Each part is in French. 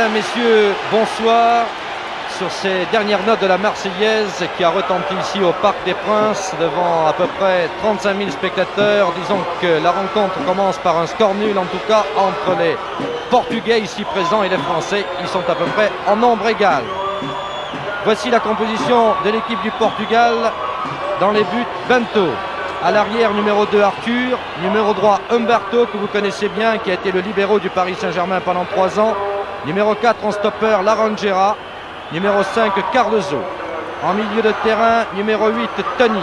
Mesdames, Messieurs, bonsoir. Sur ces dernières notes de la Marseillaise qui a retenti ici au Parc des Princes devant à peu près 35 000 spectateurs. Disons que la rencontre commence par un score nul, en tout cas entre les Portugais ici présents et les Français. Ils sont à peu près en nombre égal. Voici la composition de l'équipe du Portugal. Dans les buts, Bento. À l'arrière, numéro 2, Arthur. Numéro 3, Humberto, que vous connaissez bien, qui a été le libéro du Paris Saint-Germain pendant 3 ans. Numéro 4, en stopper, Laranjeira. Numéro 5, Cardozo. En milieu de terrain, numéro 8, Tony.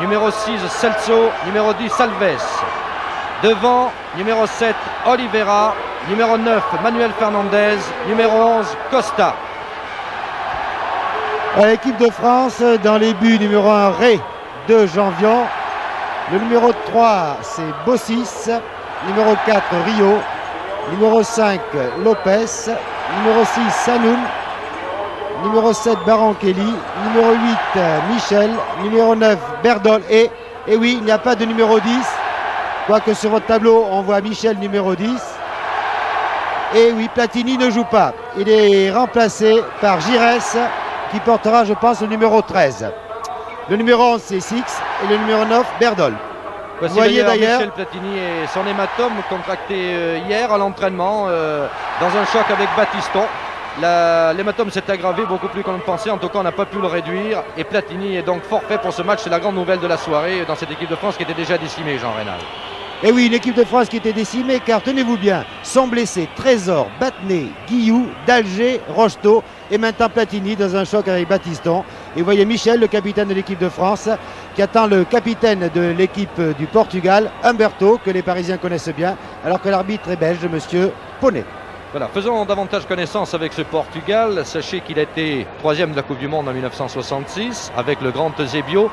Numéro 6, Celso. Numéro 10, Alves. Devant, numéro 7, Oliveira. Numéro 9, Manuel Fernandez. Numéro 11, Costa. À l'équipe de France, dans les buts, numéro 1, Ré, 2, Janvion. Le numéro 3, c'est Bossis. Numéro 4, Rio. Numéro 5, Lopez. Numéro 6, Sanoun. Numéro 7, Barankeli. Numéro 8, Michel. Numéro 9, Berdol. Et oui, il n'y a pas de numéro 10. Quoique sur votre tableau, on voit Michel numéro 10. Et oui, Platini ne joue pas. Il est remplacé par Giresse, qui portera, je pense, le numéro 13. Le numéro 11, c'est Six. Et le numéro 9, Berdol. Vous voyez d'ailleurs Michel Platini et son hématome contracté hier à l'entraînement dans un choc avec Battiston. L'hématome s'est aggravé beaucoup plus qu'on ne pensait. En tout cas, on n'a pas pu le réduire. Et Platini est donc forfait pour ce match. C'est la grande nouvelle de la soirée dans cette équipe de France qui était déjà décimée, Jean Rénal. Et oui, une équipe de France qui était décimée, car tenez-vous bien, sont blessés Trésor, Battenet, Guillou, Dalger, Rocheteau et maintenant Platini dans un choc avec Battiston. Et vous voyez Michel, le capitaine de l'équipe de France, qui attend le capitaine de l'équipe du Portugal, Humberto, que les Parisiens connaissent bien, alors que l'arbitre est belge, monsieur Poney. Voilà, faisons davantage connaissance avec ce Portugal. Sachez qu'il a été 3e de la Coupe du Monde en 1966 avec le grand Eusebio.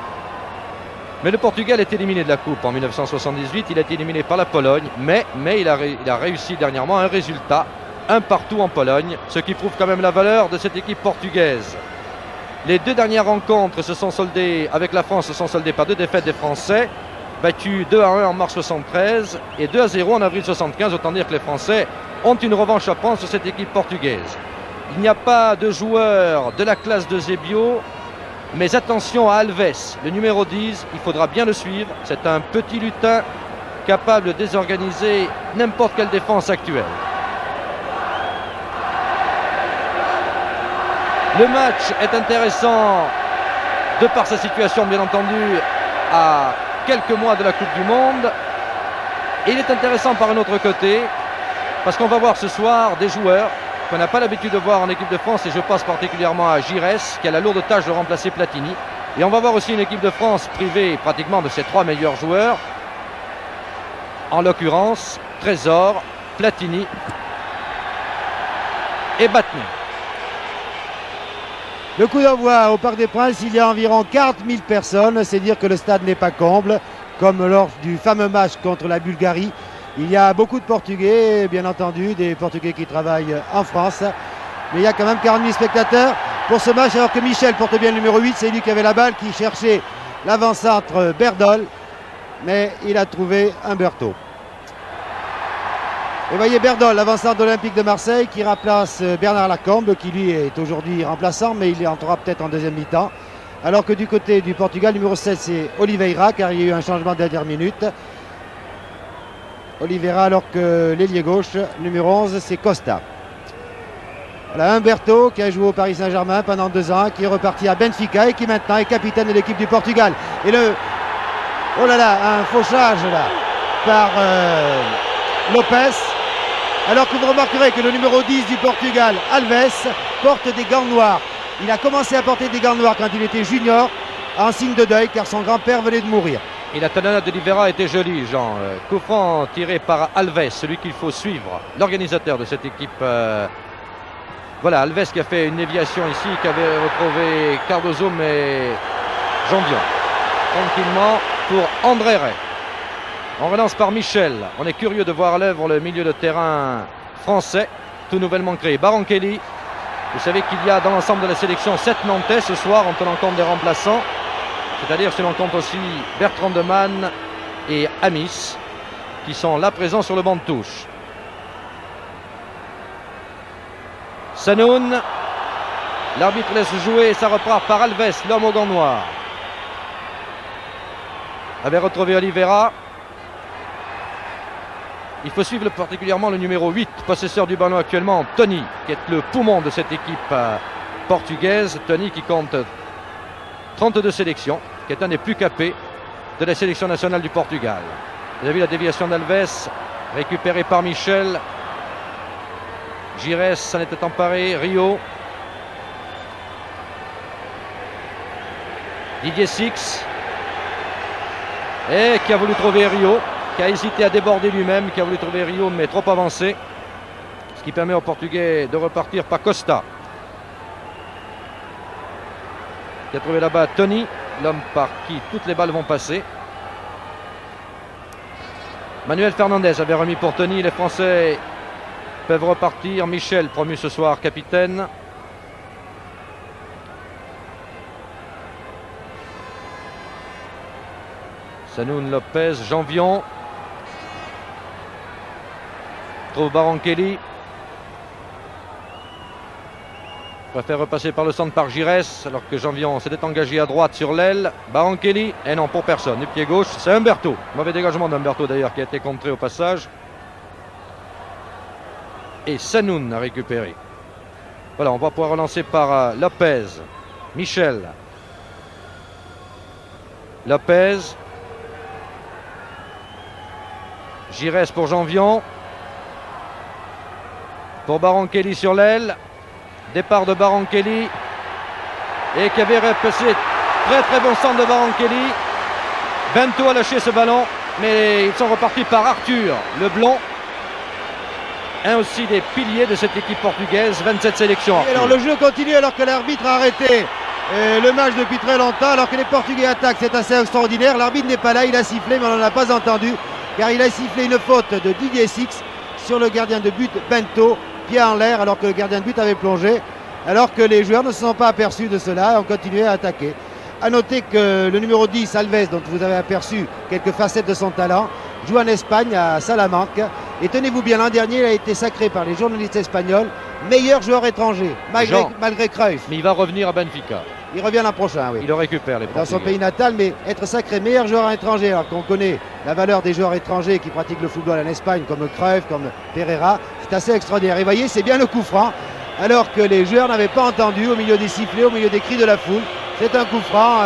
Mais le Portugal est éliminé de la Coupe en 1978. Il a été éliminé par la Pologne, mais il a réussi dernièrement un résultat, un partout en Pologne, ce qui prouve quand même la valeur de cette équipe portugaise. Les 2 dernières rencontres se sont soldées avec la France, se sont soldées par 2 défaites des Français, battus 2-1 en mars 73 et 2-0 en avril 75. Autant dire que les Français ont une revanche à prendre sur cette équipe portugaise. Il n'y a pas de joueur de la classe de Zebio. Mais attention à Alves, le numéro 10, il faudra bien le suivre. C'est un petit lutin capable de désorganiser n'importe quelle défense actuelle. Le match est intéressant de par sa situation, bien entendu, à quelques mois de la Coupe du Monde. Et il est intéressant par un autre côté, parce qu'on va voir ce soir des joueurs qu'on n'a pas l'habitude de voir en équipe de France, et je pense particulièrement à Giresse, qui a la lourde tâche de remplacer Platini. Et on va voir aussi une équipe de France privée pratiquement de ses 3 meilleurs joueurs, en l'occurrence Trésor, Platini et Battenet. Le coup d'envoi au Parc des Princes, il y a environ 40 000 personnes, c'est dire que le stade n'est pas comble, comme lors du fameux match contre la Bulgarie. Il y a beaucoup de Portugais, bien entendu, des Portugais qui travaillent en France. Mais il y a quand même 40 000 spectateurs pour ce match, alors que Michel porte bien le numéro 8. C'est lui qui avait la balle, qui cherchait l'avant-centre Berdol. Mais il a trouvé Humberto. Et voyez Berdol, l'avant-centre de l'Olympique de Marseille, qui remplace Bernard Lacombe, qui lui est aujourd'hui remplaçant, mais il entrera peut-être en deuxième mi-temps. Alors que du côté du Portugal, numéro 7, c'est Oliveira, car il y a eu un changement de dernière minute. Oliveira, alors que l'ailier gauche, numéro 11, c'est Costa. Voilà, Humberto, qui a joué au Paris Saint-Germain pendant 2 ans, qui est reparti à Benfica et qui maintenant est capitaine de l'équipe du Portugal. Et oh là là, un fauchage là, par Lopez. Alors que vous remarquerez que le numéro 10 du Portugal, Alves, porte des gants noirs. Il a commencé à porter des gants noirs quand il était junior, en signe de deuil, car son grand-père venait de mourir. Et la talonnade d'Oliveira était jolie, Jean. Coup franc tiré par Alves, celui qu'il faut suivre, l'organisateur de cette équipe. Voilà, Alves qui a fait une déviation ici, qui avait retrouvé Cardozo, mais Janvion. Tranquillement pour André Ray. On relance par Michel. On est curieux de voir à l'œuvre le milieu de terrain français, tout nouvellement créé. Barankeli. Vous savez qu'il y a dans l'ensemble de la sélection 7 Nantais ce soir, en tenant compte des remplaçants. C'est-à-dire si l'on compte aussi Bertrand Demann et Amis, qui sont là présents sur le banc de touche. Sanoun. L'arbitre laisse jouer et ça repart par Alves, l'homme aux gants noirs. Avait retrouvé Oliveira. Il faut suivre particulièrement le numéro 8, possesseur du ballon actuellement, Tony, qui est le poumon de cette équipe portugaise. Tony qui compte 32 sélections, qui est un des plus capés de la sélection nationale du Portugal. Vous avez vu la déviation d'Alves, récupérée par Michel. Gires s'en était emparé, Rio. Didier Six. Et qui a voulu trouver Rio, qui a hésité à déborder lui-même, qui a voulu trouver Rio mais trop avancé. Ce qui permet aux Portugais de repartir par Costa. Qui a trouvé là-bas Tony, l'homme par qui toutes les balles vont passer. Manuel Fernandes avait remis pour Tony. Les Français peuvent repartir. Michel promu ce soir capitaine. Sanoun, Lopez, Janvion. Trouve Barankelli. Préfère repasser par le centre par Gires, alors que Janvion s'était engagé à droite sur l'aile. Barankelli, et non pour personne, du pied gauche, c'est Humberto. Mauvais dégagement d'Humberto d'ailleurs qui a été contré au passage. Et Sanoun a récupéré. Voilà, on va pouvoir relancer par Lopez, Michel. Lopez. Gires pour Janvion. Pour Barankelli sur l'aile. Départ de Barankelli. Et qui avait repassé très bon centre de Barankelli. Bento a lâché ce ballon. Mais ils sont repartis par Arthur, le blond. Un aussi des piliers de cette équipe portugaise. 27 sélections. Et alors le jeu continue alors que l'arbitre a arrêté le match depuis très longtemps. Alors que les Portugais attaquent, c'est assez extraordinaire. L'arbitre n'est pas là, il a sifflé mais on n'en a pas entendu. Car il a sifflé une faute de Didier Six sur le gardien de but Bento, pied en l'air alors que le gardien de but avait plongé, alors que les joueurs ne se sont pas aperçus de cela et ont continué à attaquer. A noter que le numéro 10, Alves, dont vous avez aperçu quelques facettes de son talent, joue en Espagne à Salamanque. Et tenez-vous bien, l'an dernier, il a été sacré par les journalistes espagnols meilleur joueur étranger, malgré Cruyff. Mais il va revenir à Benfica. Il revient l'an prochain, oui. Il le récupère, les Portugais. Dans son pays natal, mais être sacré meilleur joueur étranger, alors qu'on connaît la valeur des joueurs étrangers qui pratiquent le football en Espagne, comme Cruyff, comme Pereira, c'est assez extraordinaire. Et voyez, c'est bien le coup franc, alors que les joueurs n'avaient pas entendu au milieu des sifflets, au milieu des cris de la foule. C'est un coup franc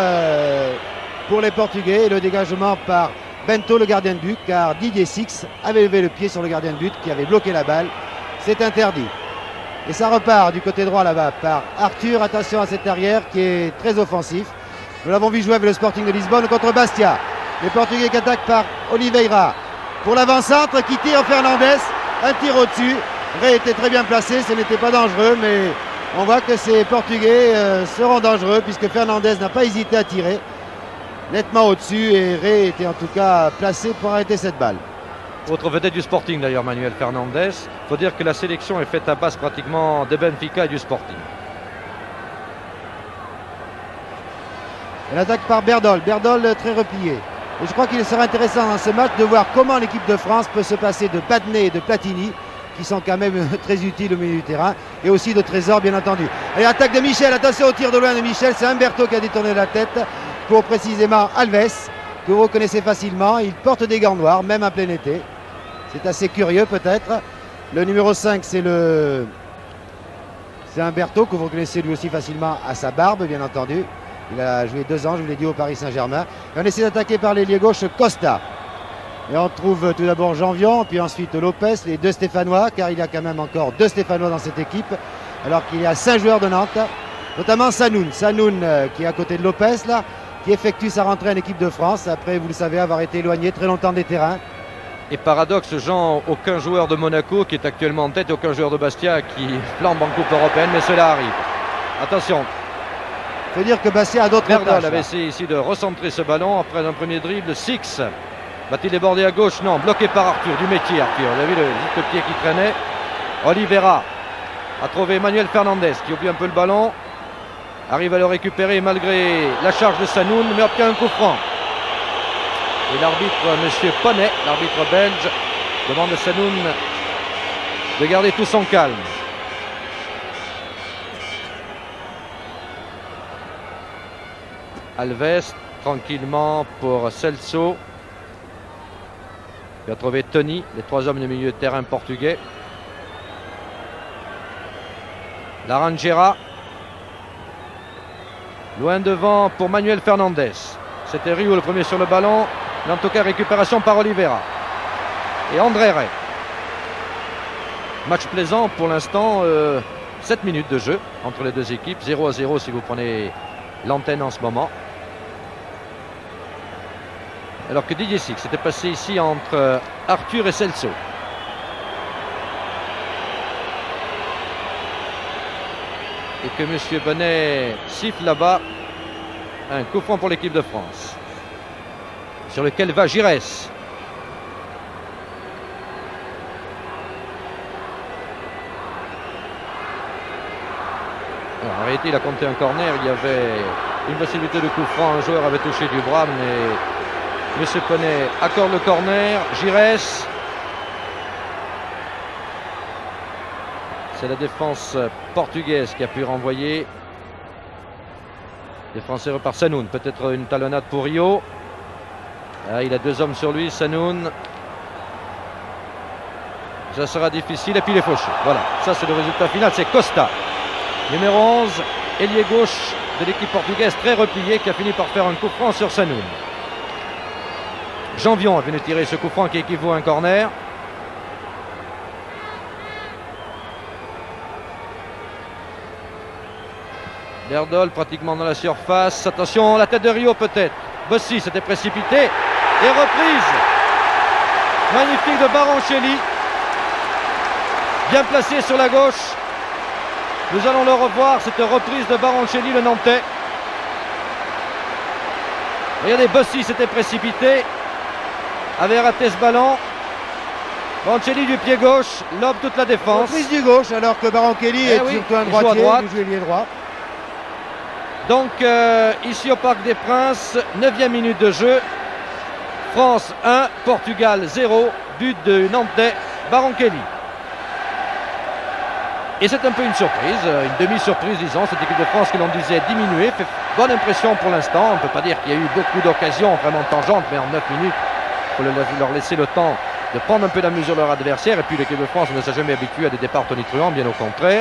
pour les Portugais et le dégagement par Bento, le gardien de but, car Didier Six avait levé le pied sur le gardien de but qui avait bloqué la balle. C'est interdit. Et ça repart du côté droit là-bas par Arthur. Attention à cet arrière qui est très offensif. Nous l'avons vu jouer avec le Sporting de Lisbonne contre Bastia. Les Portugais qui attaquent par Oliveira. Pour l'avant-centre qui tire Fernandes. Un tir au-dessus. Ray était très bien placé, ce n'était pas dangereux, mais on voit que ces Portugais seront dangereux puisque Fernandes n'a pas hésité à tirer. Nettement au-dessus et Ray était en tout cas placé pour arrêter cette balle. Autre vedette du Sporting d'ailleurs, Manuel Fernandes. Il faut dire que la sélection est faite à base pratiquement de Benfica et du Sporting. Elle attaque par Berdol. Berdol très replié. Et je crois qu'il sera intéressant dans ce match de voir comment l'équipe de France peut se passer de Badney et de Platini, qui sont quand même très utiles au milieu du terrain, et aussi de Trésor bien entendu. Et attaque de Michel, attention au tir de loin de Michel, c'est Humberto qui a détourné la tête pour précisément Alves, que vous reconnaissez facilement. Il porte des gants noirs, même en plein été. C'est assez curieux peut-être. Le numéro 5, c'est Humberto, que vous reconnaissez lui aussi facilement à sa barbe, bien entendu. Il a joué 2 ans, je vous l'ai dit, au Paris Saint-Germain. Et on essaie d'attaquer par l'ailier gauche Costa. Et on trouve tout d'abord Janvion, puis ensuite Lopez, les 2 Stéphanois, car il y a quand même encore 2 Stéphanois dans cette équipe, alors qu'il y a 5 joueurs de Nantes, notamment Sanoun. Sanoun qui est à côté de Lopez, là, qui effectue sa rentrée en équipe de France, après, vous le savez, avoir été éloigné très longtemps des terrains. Et paradoxe, Jean, aucun joueur de Monaco qui est actuellement en tête, aucun joueur de Bastia qui flambe en Coupe européenne, mais cela arrive. Attention. Il faut dire que Bastia a d'autres Berdol tâches. avait essayé ici de recentrer ce ballon après un premier dribble. Six va-t-il déborder à gauche? Non, bloqué par Arthur, du métier Arthur. Vous avez vu le pied qui traînait. Oliveira a trouvé Manuel Fernandes qui oublie un peu le ballon. Arrive à le récupérer malgré la charge de Sanoun, mais obtient un coup franc. Et l'arbitre, M. Ponnet, l'arbitre belge, demande à Sanoun de garder tout son calme. Alves, tranquillement pour Celso. Il a trouvé Tony, les trois hommes de milieu de terrain portugais. Laranjeira. Loin devant pour Manuel Fernandes. C'était Rio le premier sur le ballon. Mais en tout cas, récupération par Oliveira. Et André Rey. Match plaisant pour l'instant. 7 minutes de jeu entre les deux équipes. 0-0 si vous prenez l'antenne en ce moment. Alors que Didier Six s'était passé ici entre Arthur et Celso. Et que M. Bonnet siffle là-bas. Un coup franc pour l'équipe de France. Sur lequel va Giresse. Alors, en réalité, il a compté un corner. Il y avait une possibilité de coup franc. Un joueur avait touché du bras, mais M. Bonnet accorde le corner. Giresse. C'est la défense portugaise qui a pu renvoyer. Défenseur par Sanoun. Peut-être une talonnade pour Rio. Ah, il a deux hommes sur lui, Sanoun. Ça sera difficile. Et puis il est fauché. Voilà, ça c'est le résultat final. C'est Costa, numéro 11, ailier gauche de l'équipe portugaise, très replié, qui a fini par faire un coup franc sur Sanoun. Janvion a venu tirer ce coup franc qui équivaut à un corner. Berdol pratiquement dans la surface. Attention, la tête de Rio peut-être. Bossi s'était précipité. Et reprise magnifique de Baroncelli. Bien placé sur la gauche. Nous allons le revoir, cette reprise de Baroncelli, le Nantais. Regardez, Bossi s'était précipité. Avait raté ce ballon. Baroncelli du pied gauche, lobe toute la défense. Reprise du gauche alors que Baroncelli est surtout un droitier. Il joue ailier droit. Donc ici au Parc des Princes, 9e minute de jeu. France 1, Portugal 0, but de Nantais, Baroncelli. Et c'est un peu une surprise, une demi-surprise disons, cette équipe de France que l'on disait diminuée, fait bonne impression pour l'instant. On ne peut pas dire qu'il y a eu beaucoup d'occasions vraiment tangentes, mais en 9 minutes, il faut leur laisser le temps de prendre un peu la mesure de leur adversaire. Et puis l'équipe de France ne s'est jamais habituée à des départs tonitruants, bien au contraire.